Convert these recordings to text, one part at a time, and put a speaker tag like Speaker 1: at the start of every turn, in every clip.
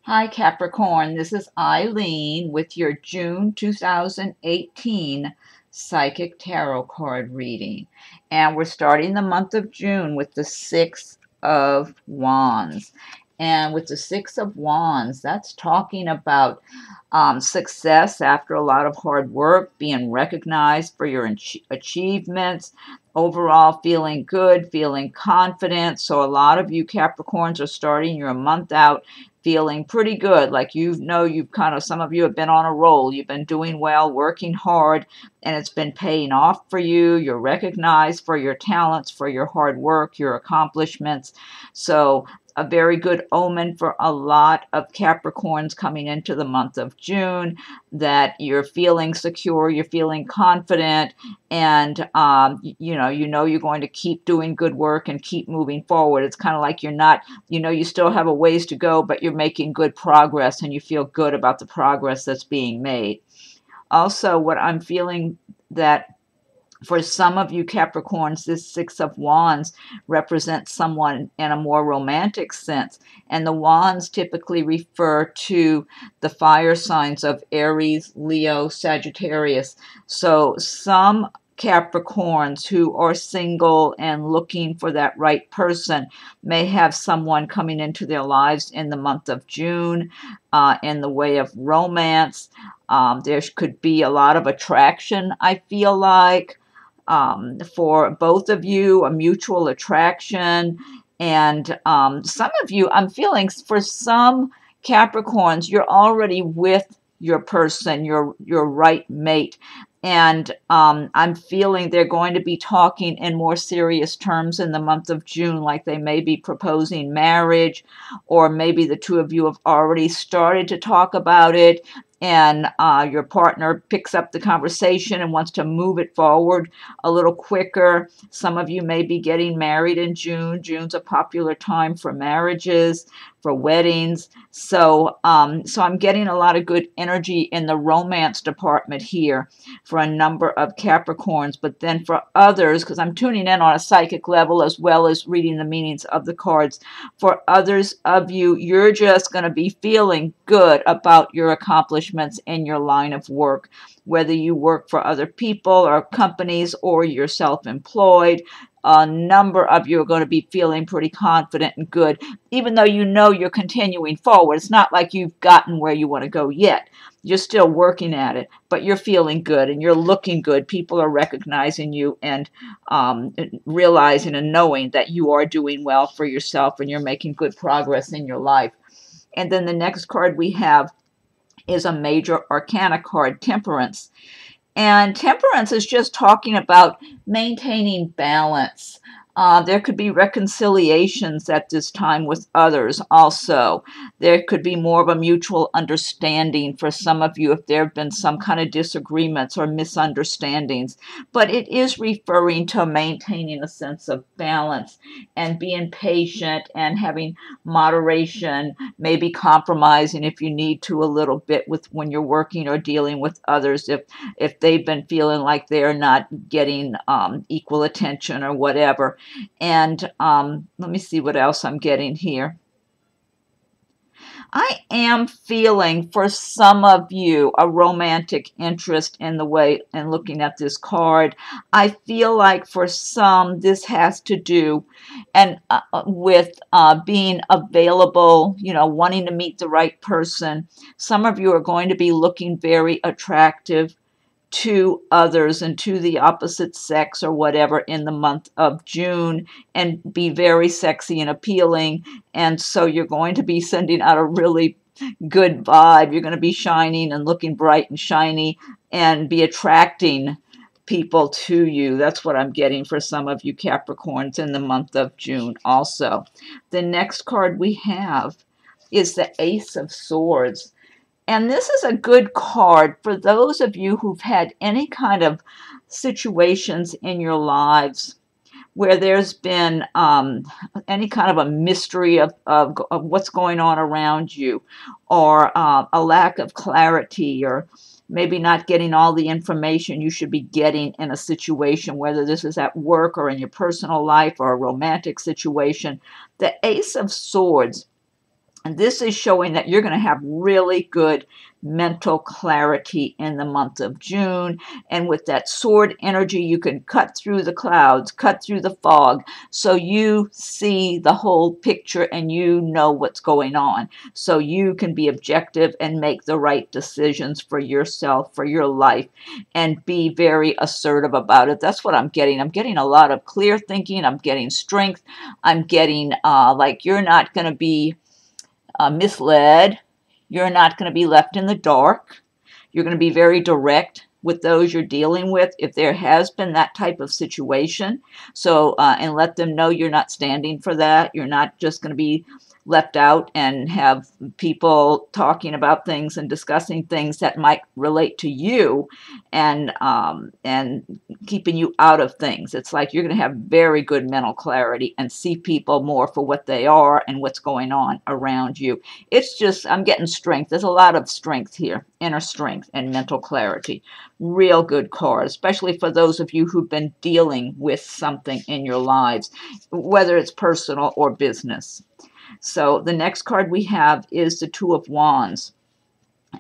Speaker 1: Hi Capricorn, this is Eileen with your June 2018 Psychic Tarot card reading. And we're starting the month of June with the Six of Wands. And with the Six of Wands, that's talking about success after a lot of hard work, being recognized for your achievements, overall feeling good, feeling confident. So a lot of you Capricorns are starting your month out feeling pretty good, like you've kind of, some of you have been on a roll, you've been doing well, working hard, and it's been paying off for you. You're recognized for your talents, for your hard work, your accomplishments. So a very good omen for a lot of Capricorns coming into the month of June, that you're feeling secure, you're feeling confident, and you know you're going to keep doing good work and keep moving forward. It's kind of like you're not, you still have a ways to go, but you're making good progress and you feel good about the progress that's being made. Also, what I'm feeling, that for some of you Capricorns, this Six of Wands represents someone in a more romantic sense. And the wands typically refer to the fire signs of Aries, Leo, Sagittarius. So some Capricorns who are single and looking for that right person may have someone coming into their lives in the month of June in the way of romance. There could be a lot of attraction, I feel like, for both of you, a mutual attraction. And some of you, I'm feeling for some Capricorns, you're already with your person, your right mate. And I'm feeling they're going to be talking in more serious terms in the month of June, like they may be proposing marriage, or maybe the two of you have already started to talk about it, and your partner picks up the conversation and wants to move it forward a little quicker. Some of you may be getting married in June. June's a popular time for marriages, for weddings. So I'm getting a lot of good energy in the romance department here for a number of Capricorns. But then for others, because I'm tuning in on a psychic level as well as reading the meanings of the cards, for others of you, you're just going to be feeling good about your accomplishments in your line of work, whether you work for other people or companies or you're self-employed. A number of you are going to be feeling pretty confident and good, even though you know you're continuing forward. It's not like you've gotten where you want to go yet. You're still working at it, but you're feeling good and you're looking good. People are recognizing you and realizing and knowing that you are doing well for yourself and you're making good progress in your life. And then the next card we have is a major arcana card, Temperance. And temperance is just talking about maintaining balance. There could be reconciliations at this time with others also. There could be more of a mutual understanding for some of you if there have been some kind of disagreements or misunderstandings. But it is referring to maintaining a sense of balance and being patient and having moderation, maybe compromising if you need to a little bit with when you're working or dealing with others, if they've been feeling like they're not getting equal attention or whatever. And let me see what else I'm getting here. I am feeling for some of you a romantic interest in the way, in looking at this card. I feel like for some this has to do and with being available, wanting to meet the right person. Some of you are going to be looking very attractive to others and to the opposite sex or whatever in the month of June, and be very sexy and appealing. And so you're going to be sending out a really good vibe. You're going to be shining and looking bright and shiny and be attracting people to you. That's what I'm getting for some of you Capricorns in the month of June also. The next card we have is the Ace of Swords. And this is a good card for those of you who've had any kind of situations in your lives where there's been any kind of a mystery of what's going on around you, or a lack of clarity, or maybe not getting all the information you should be getting in a situation, whether this is at work or in your personal life or a romantic situation. The Ace of Swords And this is showing that you're going to have really good mental clarity in the month of June. And with that sword energy, you can cut through the clouds, cut through the fog, so you see the whole picture and you know what's going on. So you can be objective and make the right decisions for yourself, for your life, and be very assertive about it. That's what I'm getting. I'm getting a lot of clear thinking. I'm getting strength. I'm getting like you're not going to be misled. You're not going to be left in the dark. You're going to be very direct with those you're dealing with if there has been that type of situation. So, and let them know you're not standing for that. You're not just going to be left out and have people talking about things and discussing things that might relate to you and keeping you out of things. It's like you're going to have very good mental clarity and see people more for what they are and what's going on around you. It's just, I'm getting strength. There's a lot of strength here, inner strength and mental clarity. Real good card, especially for those of you who've been dealing with something in your lives, whether it's personal or business. So the next card we have is the Two of Wands.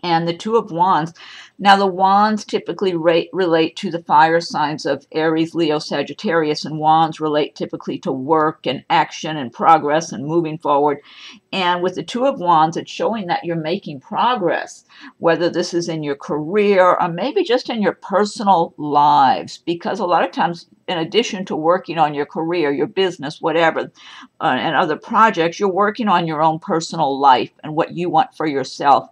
Speaker 1: And the Two of Wands, now the wands typically relate to the fire signs of Aries, Leo, Sagittarius, and wands relate typically to work and action and progress and moving forward. And with the Two of Wands, it's showing that you're making progress, whether this is in your career or maybe just in your personal lives, because a lot of times, in addition to working on your career, your business, whatever, and other projects, you're working on your own personal life and what you want for yourself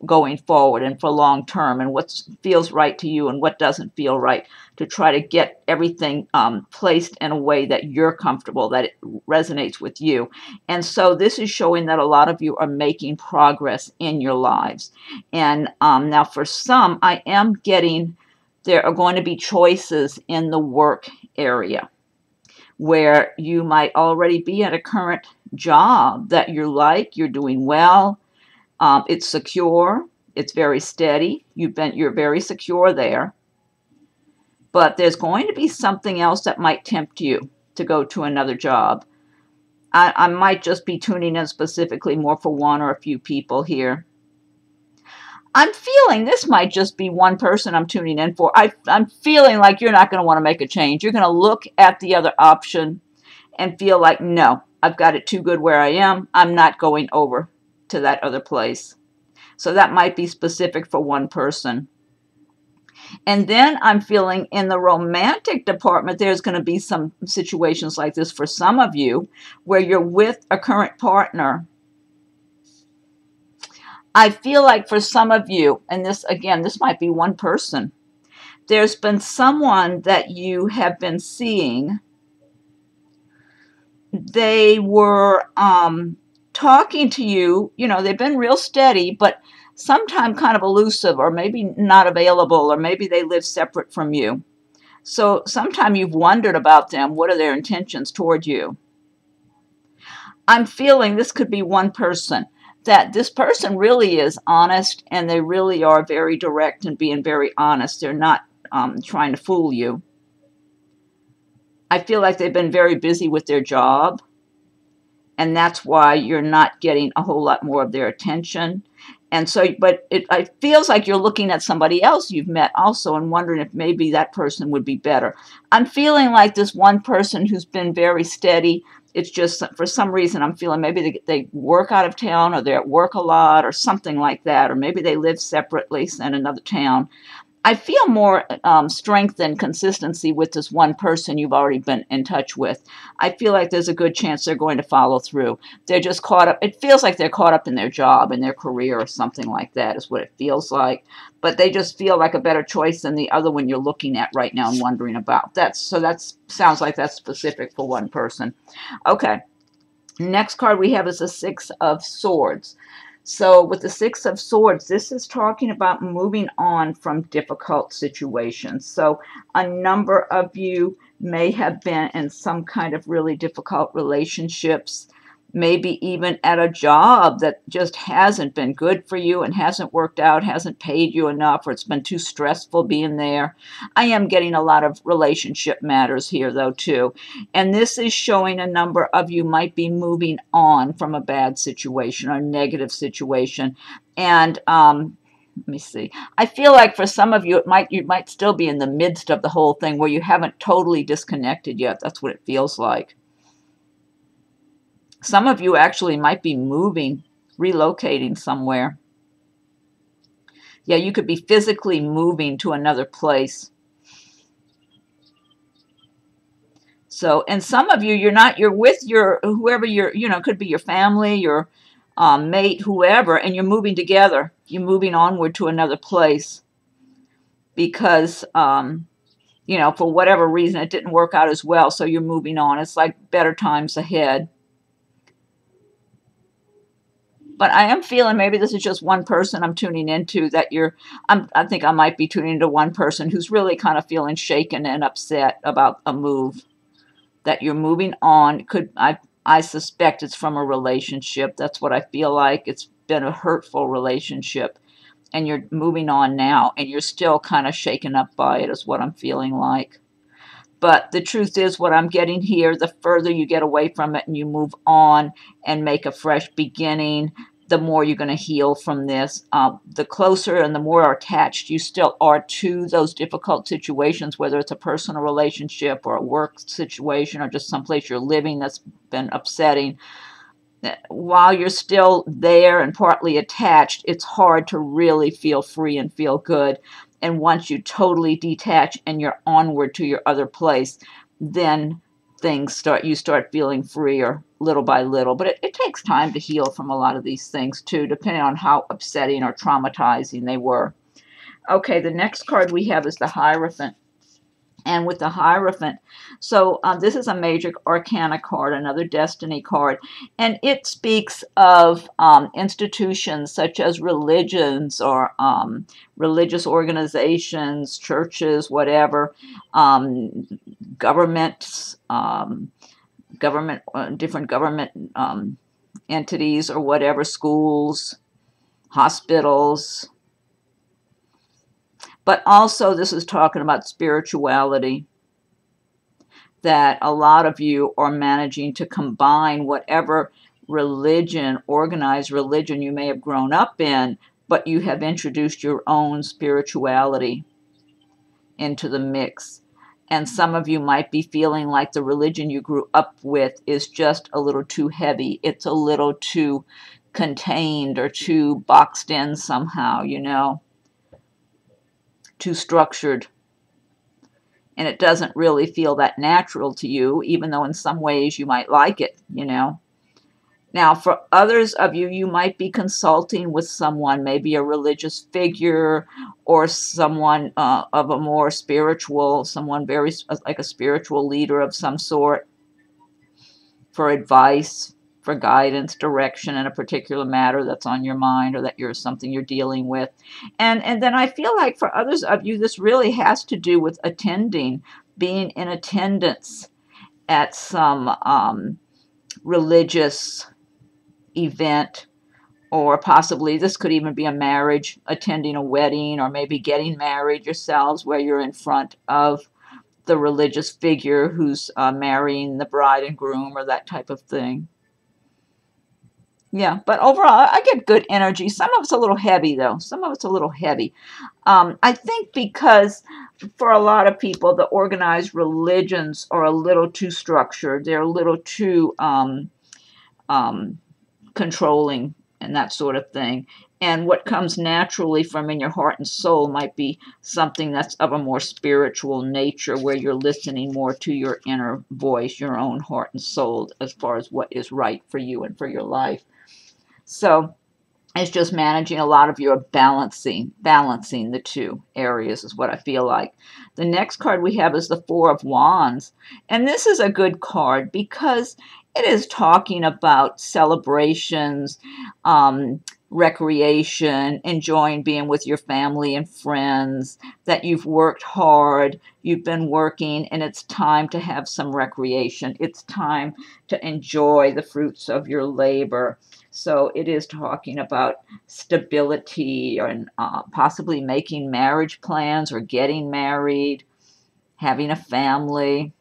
Speaker 1: going forward and for long term, and what feels right to you and what doesn't feel right, to try to get everything placed in a way that you're comfortable, that it resonates with you. And so this is showing that a lot of you are making progress in your lives. And now for some, I am getting there are going to be choices in the work area where you might already be at a current job that you're doing well. It's secure. It's very steady. You're very secure there. But there's going to be something else that might tempt you to go to another job. I might just be tuning in specifically more for one or a few people here. I'm feeling this might just be one person I'm tuning in for. I'm feeling like you're not going to want to make a change. You're going to look at the other option and feel like, no, I've got it too good where I am. I'm not going over to that other place. So that might be specific for one person. And then I'm feeling in the romantic department, there's going to be some situations like this for some of you where you're with a current partner. I feel like for some of you, and this, again, this might be one person, there's been someone that you have been seeing. They were talking to you, they've been real steady, but sometimes kind of elusive, or maybe not available, or maybe they live separate from you. So sometime you've wondered about them. What are their intentions toward you? I'm feeling this could be one person, that this person really is honest, and they really are very direct and being very honest. They're not trying to fool you. I feel like they've been very busy with their job, and that's why you're not getting a whole lot more of their attention. And so, but it feels like you're looking at somebody else you've met also and wondering if maybe that person would be better. I'm feeling like this one person who's been very steady, it's just for some reason I'm feeling maybe they work out of town, or they're at work a lot, or something like that, or maybe they live separately in another town. I feel more strength and consistency with this one person you've already been in touch with. I feel like there's a good chance they're going to follow through. They're just caught up. It feels like they're caught up in their job, in their career, or something like that is what it feels like. But they just feel like a better choice than the other one you're looking at right now and wondering about. So that sounds like that's specific for one person. Okay. Next card we have is the Six of Swords. So with the Six of Swords, this is talking about moving on from difficult situations. So a number of you may have been in some kind of really difficult relationships maybe even at a job that just hasn't been good for you and hasn't worked out, hasn't paid you enough, or it's been too stressful being there. I am getting a lot of relationship matters here, though, too. And this is showing a number of you might be moving on from a bad situation or negative situation. And let me see. I feel like for some of you, you might still be in the midst of the whole thing where you haven't totally disconnected yet. That's what it feels like. Some of you actually might be moving, relocating somewhere. Yeah, you could be physically moving to another place. So, and some of you, you're with your, whoever could be your family, your mate, whoever, and you're moving together. You're moving onward to another place because, for whatever reason, it didn't work out as well. So you're moving on. It's like better times ahead. But I am feeling maybe this is just one person I'm tuning into that I think I might be tuning into one person who's really kind of feeling shaken and upset about a move that you're moving on. I suspect it's from a relationship. That's what I feel like. It's been a hurtful relationship and you're moving on now and you're still kind of shaken up by it is what I'm feeling like. But the truth is what I'm getting here, the further you get away from it and you move on and make a fresh beginning, the more you're going to heal from this. The closer and the more attached you still are to those difficult situations, whether it's a personal relationship or a work situation or just someplace you're living that's been upsetting. While you're still there and partly attached, it's hard to really feel free and feel good. And once you totally detach and you're onward to your other place, then you start feeling freer little by little. But it takes time to heal from a lot of these things too, depending on how upsetting or traumatizing they were. Okay, the next card we have is the Hierophant. And with the Hierophant, so this is a major arcana card, another destiny card, and it speaks of institutions such as religions or religious organizations, churches, whatever, governments, different government entities or whatever, schools, hospitals. But also this is talking about spirituality, that a lot of you are managing to combine whatever religion, organized religion you may have grown up in, but you have introduced your own spirituality into the mix. And some of you might be feeling like the religion you grew up with is just a little too heavy. It's a little too contained or too boxed in somehow, too structured, and it doesn't really feel that natural to you, even though in some ways you might like it, Now, for others of you, you might be consulting with someone, maybe a religious figure or someone of a more spiritual, someone very like a spiritual leader of some sort, for advice, for guidance, direction in a particular matter that's on your mind or that something you're dealing with. And then I feel like for others of you, this really has to do with attending, being in attendance at some religious event, or possibly this could even be a marriage, attending a wedding, or maybe getting married yourselves where you're in front of the religious figure who's marrying the bride and groom or that type of thing. Yeah, but overall, I get good energy. Some of it's a little heavy, though. Some of it's a little heavy. I think because for a lot of people, the organized religions are a little too structured. They're a little too controlling and that sort of thing. And what comes naturally from in your heart and soul might be something that's of a more spiritual nature, where you're listening more to your inner voice, your own heart and soul, as far as what is right for you and for your life. So it's just managing a lot of your balancing the two areas is what I feel like. The next card we have is the Four of Wands. And this is a good card because it is talking about celebrations, recreation, enjoying being with your family and friends, that you've worked hard, you've been working, and it's time to have some recreation. It's time to enjoy the fruits of your labor. So it is talking about stability and possibly making marriage plans or getting married, having a family,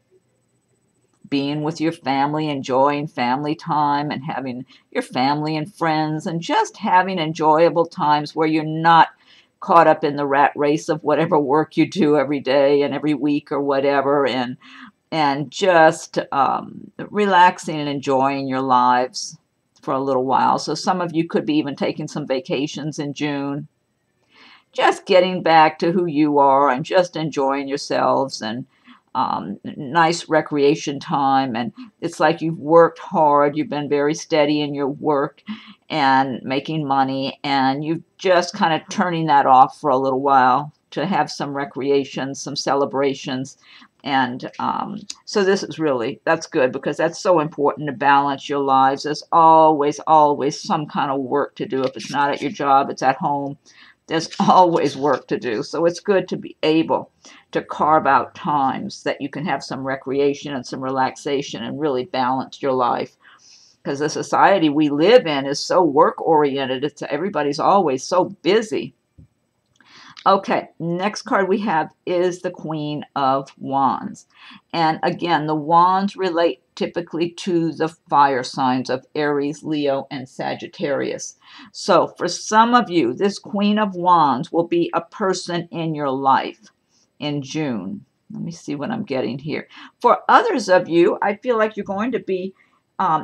Speaker 1: being with your family, enjoying family time and having your family and friends and just having enjoyable times where you're not caught up in the rat race of whatever work you do every day and every week or whatever, and just relaxing and enjoying your lives for a little while. So some of you could be even taking some vacations in June, just getting back to who you are and just enjoying yourselves and nice recreation time. And it's like you've worked hard, you've been very steady in your work and making money, and you've just kind of turning that off for a little while to have some recreation, some celebrations. And so this is really, that's good, because that's so important to balance your lives. There's always some kind of work to do. If it's not at your job, it's at home. There's always work to do. So it's good to be able to carve out times that you can have some recreation and some relaxation and really balance your life. Because the society we live in is so work-oriented. Everybody's always so busy. Okay, next card we have is the Queen of Wands. And again, the wands relate typically to the fire signs of Aries, Leo, and Sagittarius. So for some of you, this Queen of Wands will be a person in your life in June. Let me see what I'm getting here. For others of you, I feel like you're going to be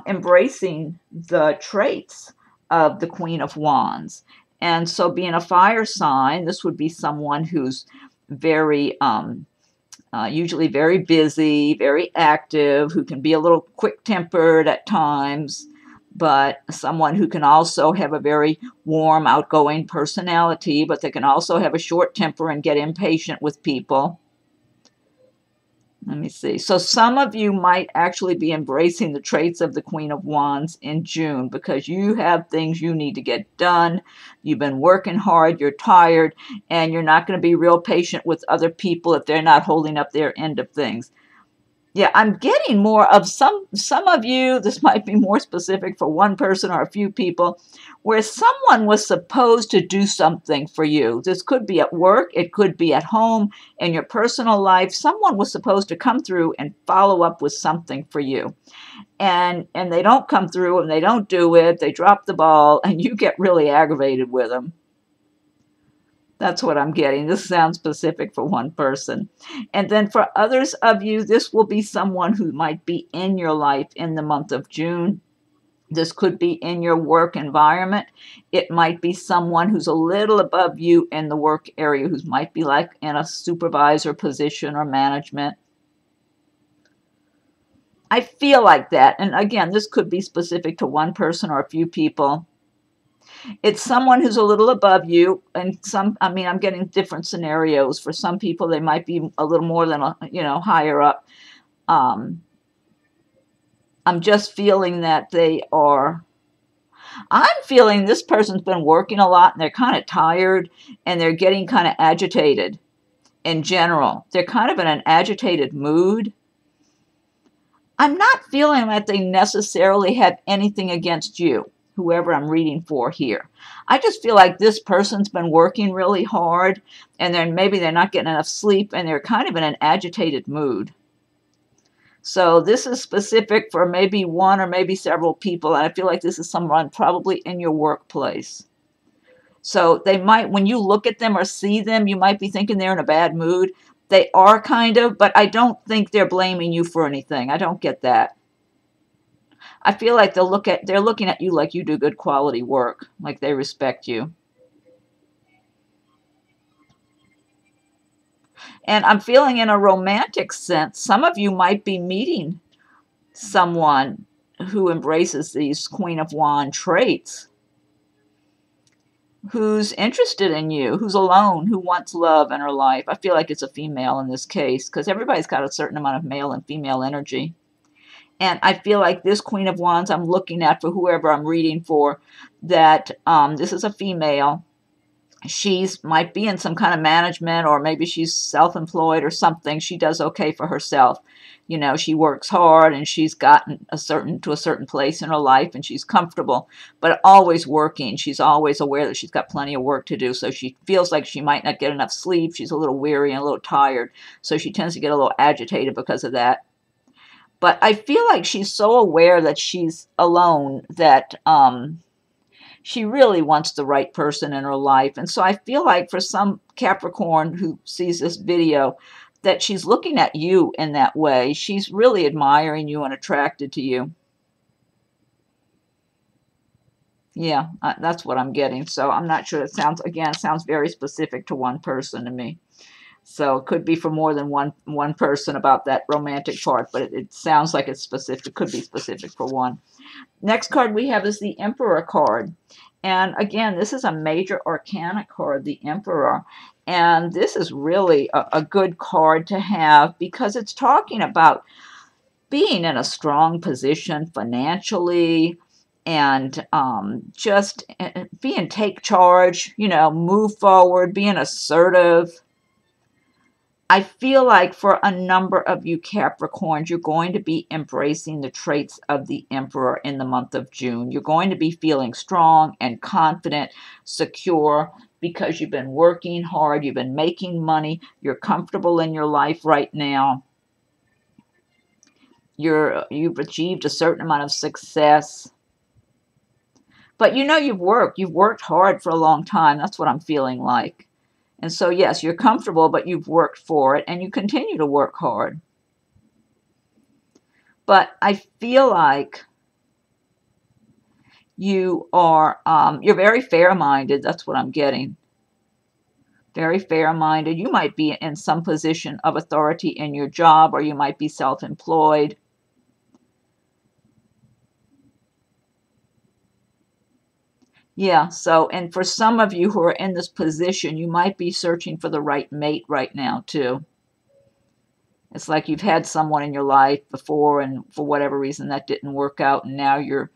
Speaker 1: embracing the traits of the Queen of Wands. And so being a fire sign, this would be someone who's very, usually very busy, very active, who can be a little quick-tempered at times, but someone who can also have a very warm, outgoing personality, but they can also have a short temper and get impatient with people. Let me see. So some of you might actually be embracing the traits of the Queen of Wands in June, because you have things you need to get done. You've been working hard, you're tired, and you're not going to be real patient with other people if they're not holding up their end of things. Yeah, I'm getting more of some of you, this might be more specific for one person or a few people, where someone was supposed to do something for you. This could be at work, it could be at home, in your personal life. Someone was supposed to come through and follow up with something for you. And they don't come through and they don't do it, they drop the ball, and you get really aggravated with them. That's what I'm getting. This sounds specific for one person. And then for others of you, this will be someone who might be in your life in the month of June. This could be in your work environment. It might be someone who's a little above you in the work area, who might be like in a supervisor position or management. I feel like that. And again, this could be specific to one person or a few people. It's someone who's a little above you, and I'm getting different scenarios. For some people, they might be a little more than, higher up. I'm just feeling that I'm feeling this person's been working a lot, and they're kind of tired, and they're getting kind of agitated in general. They're kind of in an agitated mood. I'm not feeling that they necessarily have anything against you, whoever I'm reading for here. I just feel like this person's been working really hard, and then maybe they're not getting enough sleep, and they're kind of in an agitated mood. So this is specific for maybe one or maybe several people, and I feel like this is someone probably in your workplace. So they might, when you look at them or see them, you might be thinking they're in a bad mood. They are kind of, but I don't think they're blaming you for anything. I don't get that. I feel like they're looking at you like you do good quality work, like they respect you. And I'm feeling in a romantic sense, some of you might be meeting someone who embraces these Queen of Wands traits, who's interested in you, who's alone, who wants love in her life. I feel like it's a female in this case, because everybody's got a certain amount of male and female energy. And I feel like this Queen of Wands I'm looking at for whoever I'm reading for, that this is a female. She's might be in some kind of management, or maybe she's self-employed or something. She does okay for herself. You know, she works hard and she's gotten to a certain place in her life and she's comfortable, but always working. She's always aware that she's got plenty of work to do. So she feels like she might not get enough sleep. She's a little weary and a little tired. So she tends to get a little agitated because of that. But I feel like she's so aware that she's alone that she really wants the right person in her life. And so I feel like for some Capricorn who sees this video, that she's looking at you in that way. She's really admiring you and attracted to you. Yeah, that's what I'm getting. So I'm not sure. It sounds, again, sounds very specific to one person to me. So it could be for more than one person about that romantic part, but it sounds like it's specific. It could be specific for one. Next card we have is the Emperor card. And again, this is a major arcana card, the Emperor. And this is really a good card to have because it's talking about being in a strong position financially and just take charge, you know, move forward, being assertive. I feel like for a number of you Capricorns, you're going to be embracing the traits of the Emperor in the month of June. You're going to be feeling strong and confident, secure, because you've been working hard, you've been making money, you're comfortable in your life right now. You've achieved a certain amount of success. But you know you've worked hard for a long time. That's what I'm feeling like. And so, yes, you're comfortable, but you've worked for it, and you continue to work hard. But I feel like you're very fair-minded. That's what I'm getting. Very fair-minded. You might be in some position of authority in your job, or you might be self-employed. Yeah, so, and for some of you who are in this position, you might be searching for the right mate right now, too. It's like you've had someone in your life before, and for whatever reason that didn't work out, and now you're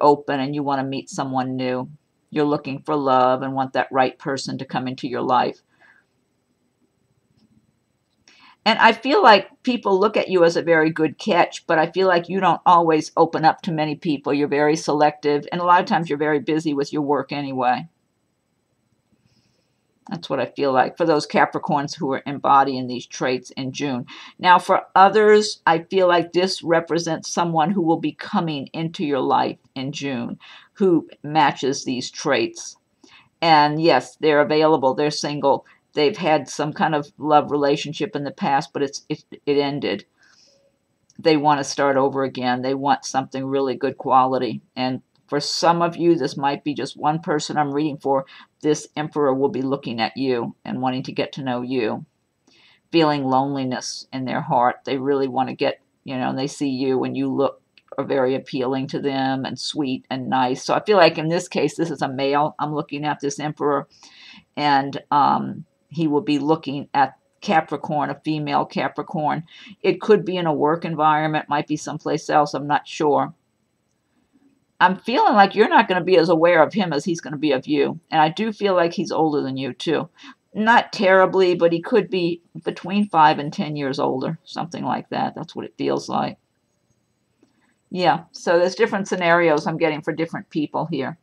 Speaker 1: open and you want to meet someone new. You're looking for love and want that right person to come into your life. And I feel like people look at you as a very good catch, but I feel like you don't always open up to many people. You're very selective, and a lot of times you're very busy with your work anyway. That's what I feel like for those Capricorns who are embodying these traits in June. Now, for others, I feel like this represents someone who will be coming into your life in June who matches these traits. And yes, they're available. They're single. They've had some kind of love relationship in the past, but it ended. They want to start over again. They want something really good quality. And for some of you, this might be just one person I'm reading for. This Emperor will be looking at you and wanting to get to know you, feeling loneliness in their heart. They really want to get, you know, and they see you and you are very appealing to them and sweet and nice. So I feel like in this case, this is a male. I'm looking at this Emperor, and he will be looking at Capricorn, a female Capricorn. It could be in a work environment, might be someplace else, I'm not sure. I'm feeling like you're not going to be as aware of him as he's going to be of you. And I do feel like he's older than you, too. Not terribly, but he could be between 5 and 10 years older, something like that. That's what it feels like. Yeah, so there's different scenarios I'm getting for different people here.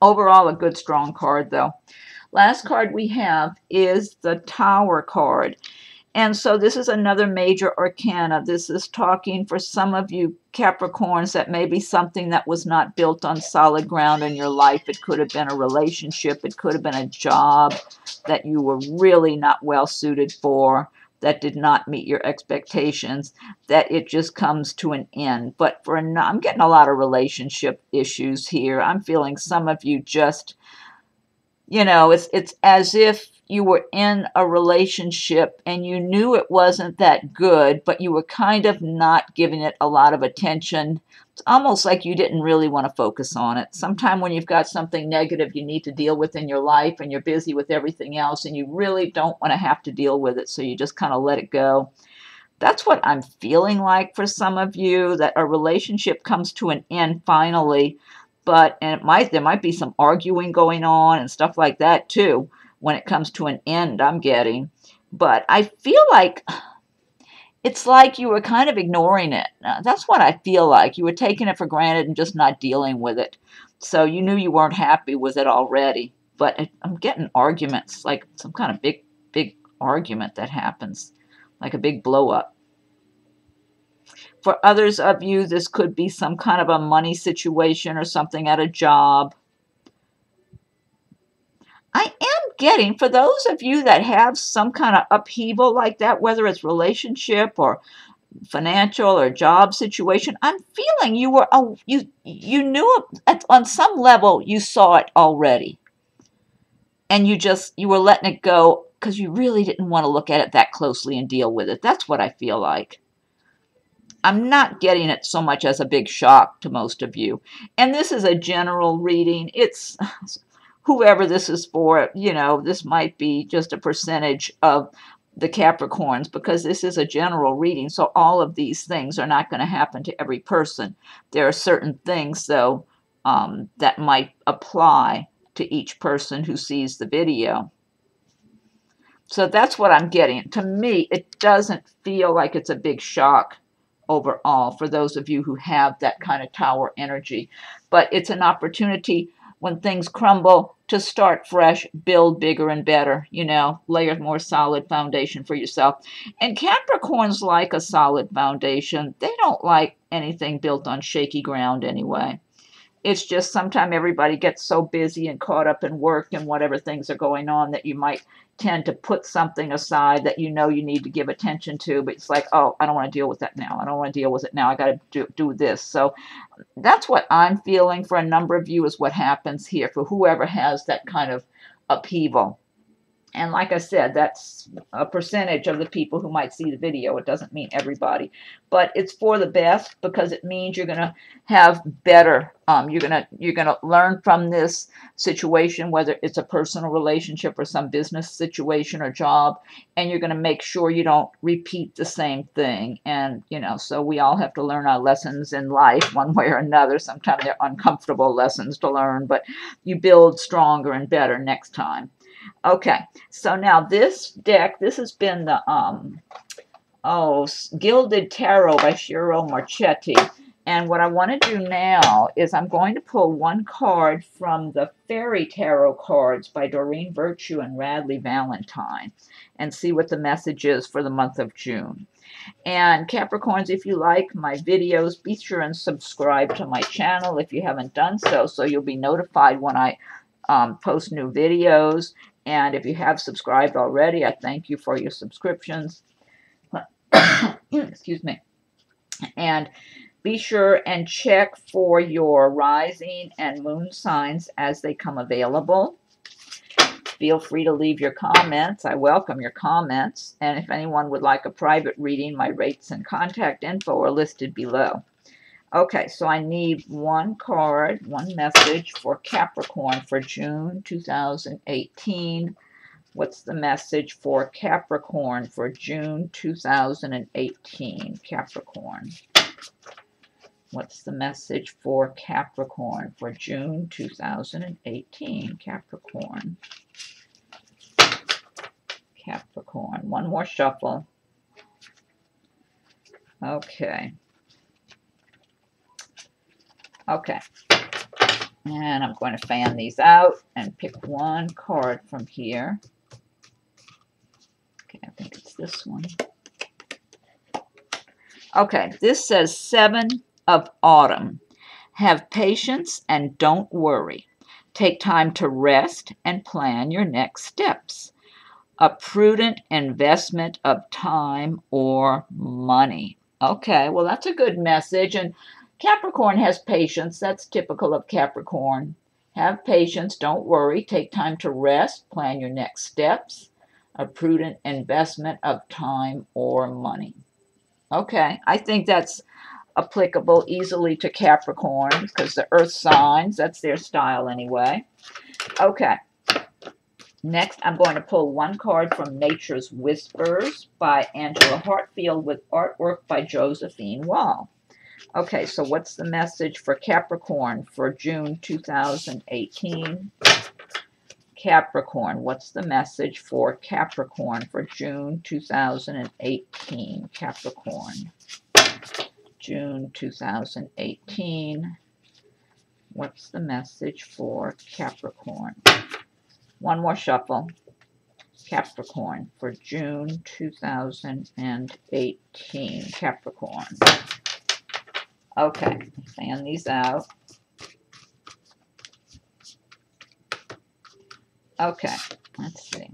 Speaker 1: Overall, a good, strong card, though. Last card we have is the Tower card. And so this is another major arcana. This is talking for some of you Capricorns that may be something that was not built on solid ground in your life. It could have been a relationship. It could have been a job that you were really not well suited for, that did not meet your expectations, that it just comes to an end. But I'm getting a lot of relationship issues here. I'm feeling some of you just, you know, it's as if you were in a relationship and you knew it wasn't that good, but you were kind of not giving it a lot of attention. It's almost like you didn't really want to focus on it. Sometimes when you've got something negative you need to deal with in your life and you're busy with everything else and you really don't want to have to deal with it, so you just kind of let it go. That's what I'm feeling like for some of you, that a relationship comes to an end finally, but and there might be some arguing going on and stuff like that too when it comes to an end, I'm getting. But I feel like it's like you were kind of ignoring it. That's what I feel like. You were taking it for granted and just not dealing with it. So you knew you weren't happy with it already. But I'm getting arguments, like some kind of big argument that happens, like a big blow up. For others of you, this could be some kind of a money situation or something at a job. I am getting, for those of you that have some kind of upheaval like that, whether it's relationship or financial or job situation, I'm feeling you were you knew it on some level. You saw it already, and you were letting it go because you really didn't want to look at it that closely and deal with it. That's what I feel like. I'm not getting it so much as a big shock to most of you. And this is a general reading. It's whoever this is for, this might be just a percentage of the Capricorns, because this is a general reading. So all of these things are not going to happen to every person. There are certain things, though, that might apply to each person who sees the video. So that's what I'm getting. To me, it doesn't feel like it's a big shock overall for those of you who have that kind of tower energy. But it's an opportunity when things crumble to start fresh, build bigger and better, lay a more solid foundation for yourself. And Capricorns like a solid foundation. They don't like anything built on shaky ground anyway. It's just sometimes everybody gets so busy and caught up in work and whatever things are going on that you might tend to put something aside that you need to give attention to, but it's like, oh, I don't want to deal with that now. I don't want to deal with it now. I got to do this. So that's what I'm feeling for a number of you, is what happens here for whoever has that kind of upheaval. And like I said, that's a percentage of the people who might see the video. It doesn't mean everybody. But it's for the best, because it means you're going to have better. You're gonna learn from this situation, whether it's a personal relationship or some business situation or job, and you're going to make sure you don't repeat the same thing. And, so we all have to learn our lessons in life one way or another. Sometimes they're uncomfortable lessons to learn, but you build stronger and better next time. Okay, so now this deck, this has been the Gilded Tarot by Ciro Marchetti. And what I want to do now is I'm going to pull one card from the Fairy Tarot cards by Doreen Virtue and Radleigh Valentine and see what the message is for the month of June. And Capricorns, if you like my videos, be sure and subscribe to my channel if you haven't done so you'll be notified when I post new videos. And if you have subscribed already, I thank you for your subscriptions. Excuse me. And be sure and check for your rising and moon signs as they come available. Feel free to leave your comments. I welcome your comments. And if anyone would like a private reading, my rates and contact info are listed below. Okay, so I need one card, one message for Capricorn for June 2018. What's the message for Capricorn for June 2018? Capricorn. What's the message for Capricorn for June 2018? Capricorn. Capricorn. One more shuffle. Okay. Okay, and I'm going to fan these out and pick one card from here. Okay, I think it's this one. Okay, this says 7 of Autumn. Have patience and don't worry. Take time to rest and plan your next steps. A prudent investment of time or money. Okay, well, that's a good message. And Capricorn has patience. That's typical of Capricorn. Have patience. Don't worry. Take time to rest. Plan your next steps. A prudent investment of time or money. Okay. I think that's applicable easily to Capricorn because the earth signs, that's their style anyway. Okay. Next, I'm going to pull one card from Nature's Whispers by Angela Hartfield with artwork by Josephine Wall. Okay, so what's the message for Capricorn for June 2018? Capricorn, what's the message for Capricorn for June 2018? Capricorn, June 2018. What's the message for Capricorn? One more shuffle. Capricorn for June 2018. Capricorn. Okay, fan these out. Okay, let's see.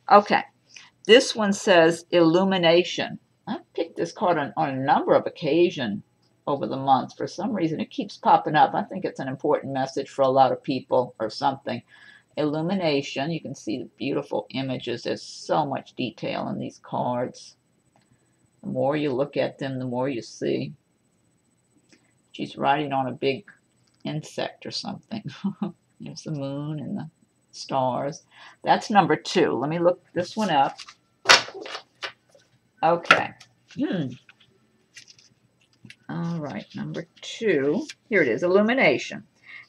Speaker 1: Okay, this one says illumination. I picked this card on a number of occasions over the months. For some reason, it keeps popping up. I think it's an important message for a lot of people or something. Illumination. You can see the beautiful images. There's so much detail in these cards. The more you look at them, the more you see. She's riding on a big insect or something. There's the moon and the stars. That's number 2. Let me look this one up. Okay. All right, number 2. Here it is, illumination.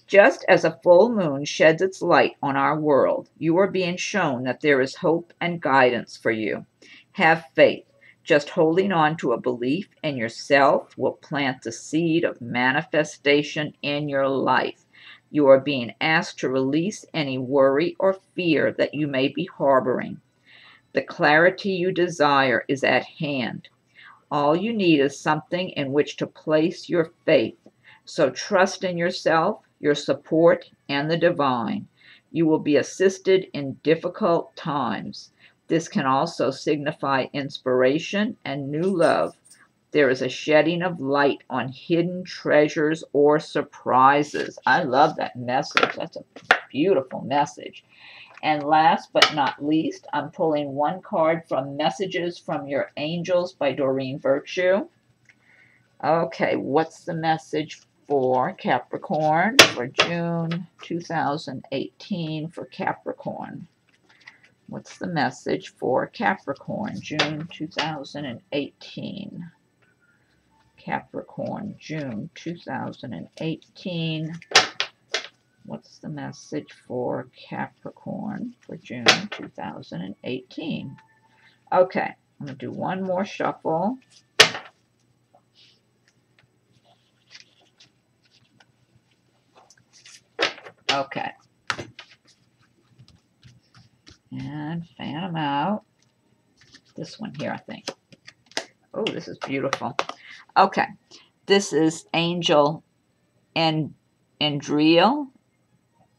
Speaker 1: Just as a full moon sheds its light on our world, you are being shown that there is hope and guidance for you. Have faith. Just holding on to a belief in yourself will plant the seed of manifestation in your life. You are being asked to release any worry or fear that you may be harboring. The clarity you desire is at hand. All you need is something in which to place your faith. So trust in yourself, your support, and the divine. You will be assisted in difficult times. This can also signify inspiration and new love. There is a shedding of light on hidden treasures or surprises. I love that message. That's a beautiful message. And last but not least, I'm pulling one card from Messages from Your Angels by Doreen Virtue. Okay, what's the message for Capricorn for June 2018 for Capricorn? What's the message for Capricorn, June 2018? Capricorn, June 2018. What's the message for Capricorn for June 2018? Okay, I'm going to do one more shuffle. Okay. And fan them out. This one here, I think. Oh, this is beautiful. Okay. This is Angel and Endriel.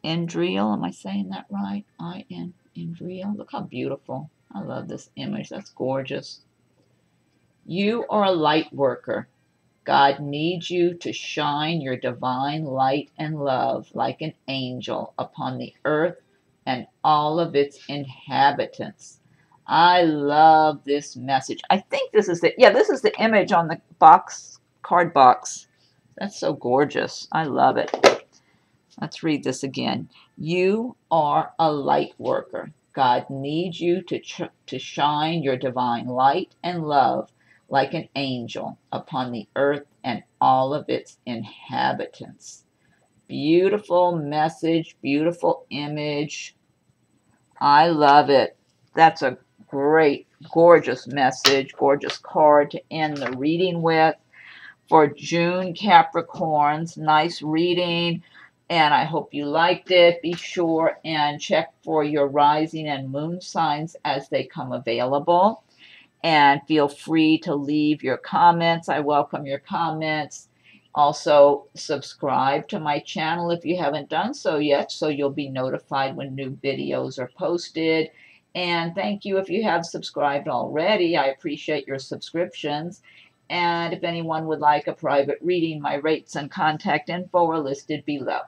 Speaker 1: Endriel, am I saying that right? Endriel. Look how beautiful. I love this image. That's gorgeous. You are a light worker. God needs you to shine your divine light and love like an angel upon the earth and all of its inhabitants. I love this message. I think this is this is the image on the box, card box. That's so gorgeous. I love it. Let's read this again. You are a light worker. God needs you to shine your divine light and love like an angel upon the earth and all of its inhabitants. Beautiful message, beautiful image. I love it. That's a great, gorgeous message, gorgeous card to end the reading with. For June Capricorns, nice reading. And I hope you liked it. Be sure and check for your rising and moon signs as they come available. And feel free to leave your comments. I welcome your comments. Also, subscribe to my channel if you haven't done so yet, so you'll be notified when new videos are posted. And thank you if you have subscribed already. I appreciate your subscriptions. And if anyone would like a private reading, my rates and contact info are listed below.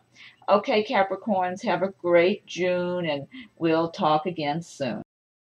Speaker 1: Okay, Capricorns, have a great June, and we'll talk again soon.